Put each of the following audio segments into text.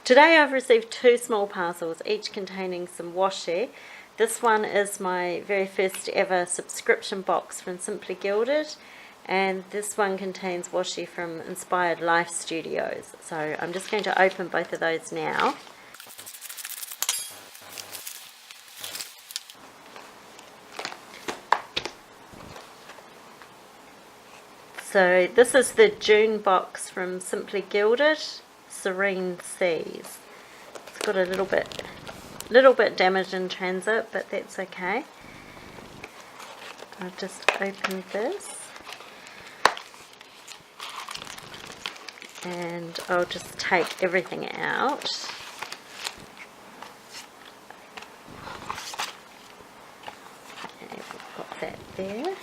Today I've received 2 small parcels, each containing some washi. This one is my very first ever subscription box from Simply Gilded, and this one contains washi from Inspired Life Studios. So I'm just going to open both of those now. So this is the June box from Simply Gilded, Serene Seas. It's got a little bit damaged in transit, but that's okay. I'll just open this and I'll just take everything out. Okay, we'll pop that there.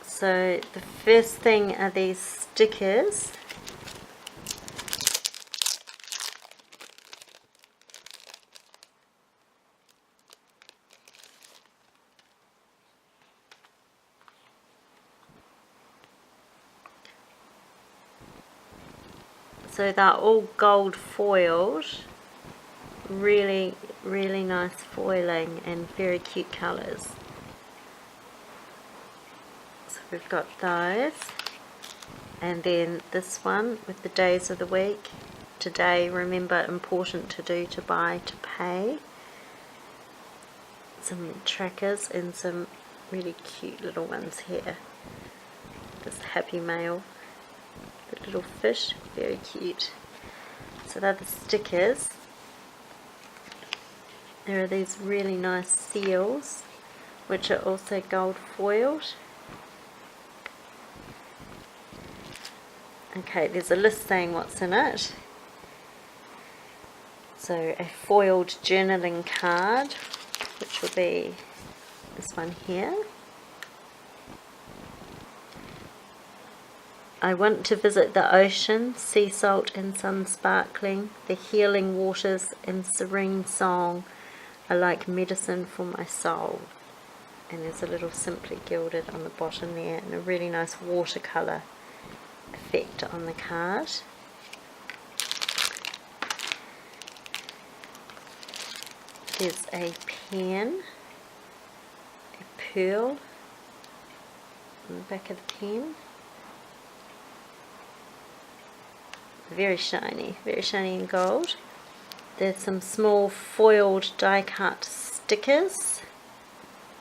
So the first thing are these stickers. So they're all gold foiled, really nice foiling and very cute colours. So we've got those, and then this one with the days of the week. Today, remember, important to do, to buy, to pay. Some trackers and some really cute little ones here. This Happy Mail, the little fish, very cute. So they're the stickers. There are these really nice seals, which are also gold foiled. Okay, there's a list saying what's in it. So a foiled journaling card, which will be this one here. I want to visit the ocean, sea salt and sun sparkling. The healing waters and serene song are like medicine for my soul. And there's a little Simply Gilded on the bottom there, and a really nice watercolour effect on the card. There's a pen, a pearl on the back of the pen. Very shiny in gold. There's some small foiled die cut stickers,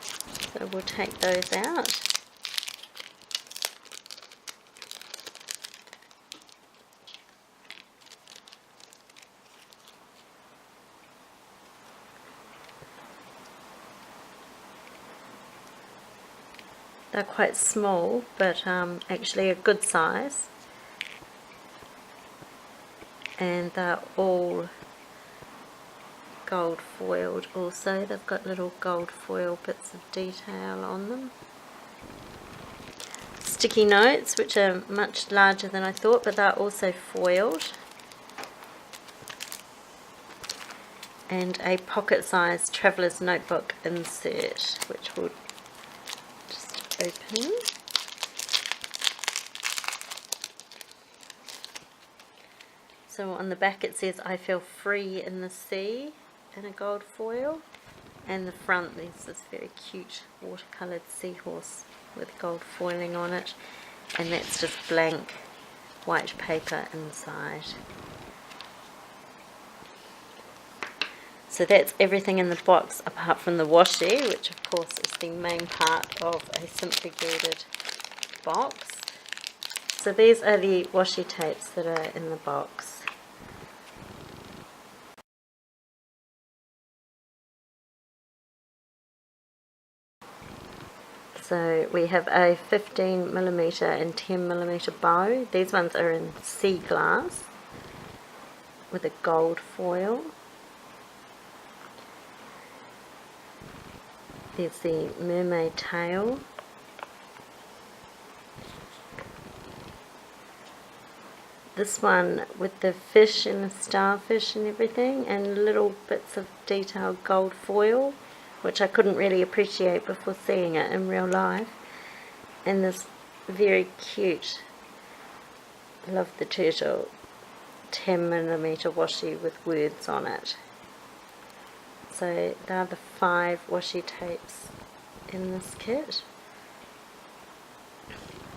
so we'll take those out. They're quite small, but actually a good size. And they're all gold foiled also. They've got little gold foil bits of detail on them. Sticky notes, which are much larger than I thought, but they're also foiled. And a pocket-sized traveller's notebook insert, which will just open. So on the back it says, I feel free in the sea, in a gold foil. And the front, there's this very cute watercoloured seahorse with gold foiling on it. And that's just blank white paper inside. So that's everything in the box apart from the washi, which of course is the main part of a Simply Gilded box. So these are the washi tapes that are in the box. So we have a 15mm and 10mm bow. These ones are in sea glass with a gold foil. There's the mermaid tail. This one with the fish and the starfish and everything, and little bits of detailed gold foil, which I couldn't really appreciate before seeing it in real life. And this very cute Love the turtle 10mm washi with words on it. So there are the 5 washi tapes in this kit.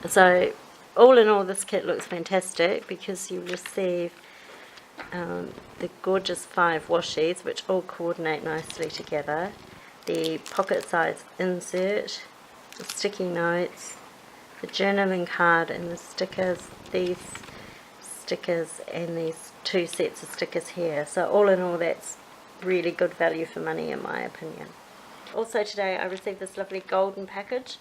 So all in all, this kit looks fantastic because you receive the gorgeous 5 washis which all coordinate nicely together, the pocket size insert, the sticky notes, the journaling card and the stickers, these stickers and these 2 sets of stickers here. So all in all, that's really good value for money in my opinion. Also today I received this lovely golden package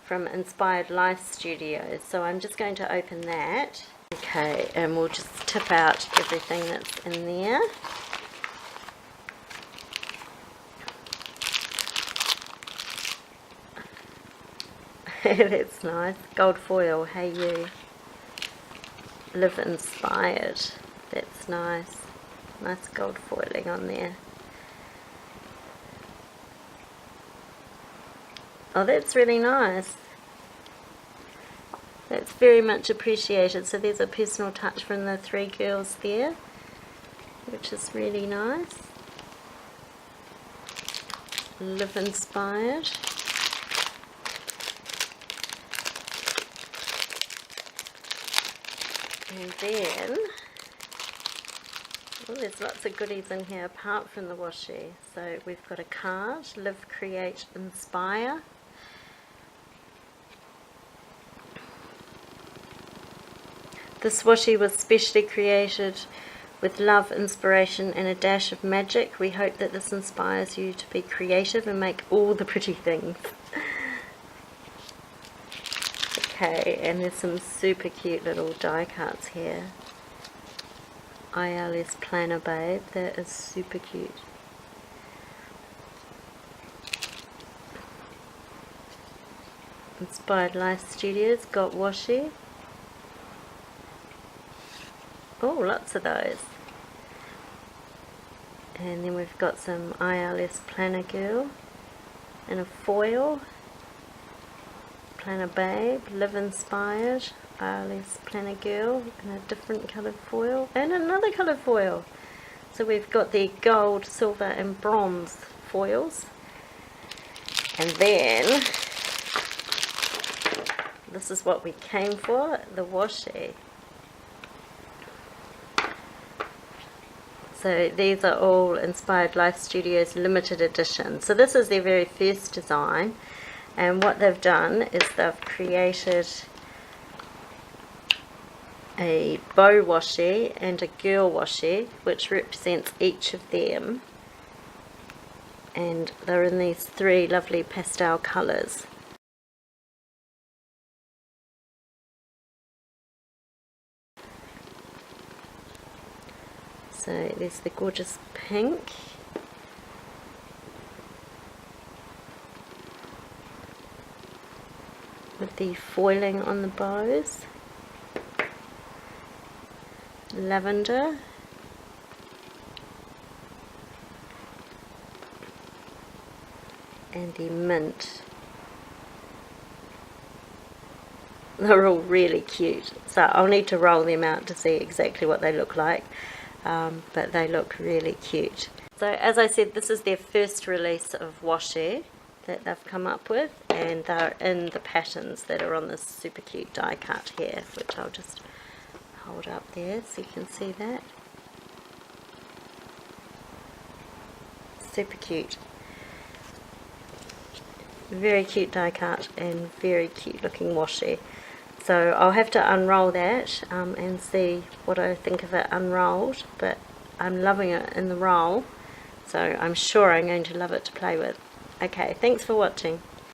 from Inspired Life Studios, so I'm just going to open that. Okay, and we'll just tip out everything that's in there. That's nice. Gold foil, hey you. Live inspired. That's nice. Nice gold foiling on there. Oh, that's really nice. That's very much appreciated. So there's a personal touch from the 3 girls there, which is really nice. Live inspired. And then, well, there's lots of goodies in here apart from the washi. So we've got a card, Live, Create, Inspire. This washi was specially created with love, inspiration and a dash of magic. We hope that this inspires you to be creative and make all the pretty things. Okay, and there's some super cute little die cuts here. ILS Planner Babe, that is super cute. Inspired Life Studios got washi. Oh, lots of those. And then we've got some ILS Planner Girl and a foil. Planner Babe, Live Inspired, ILS Planner Girl in a different coloured foil and another coloured foil. So we've got the gold, silver and bronze foils. And then this is what we came for, the washi. So these are all Inspired Life Studios limited edition. So this is their very first design, and what they've done is they've created a bow washi and a girl washi which represents each of them, and they're in these 3 lovely pastel colours. So there's the gorgeous pink, with the foiling on the bows, lavender, and the mint. They're all really cute, so I'll need to roll them out to see exactly what they look like. But they look really cute. So as I said, this is their first release of washi that they've come up with, and they're in the patterns that are on this super cute die cut here, which I'll just hold up there so you can see that. Super cute. Very cute die cut and very cute looking washi. So I'll have to unroll that and see what I think of it unrolled, but I'm loving it in the roll, so I'm sure I'm going to love it to play with. Okay, thanks for watching.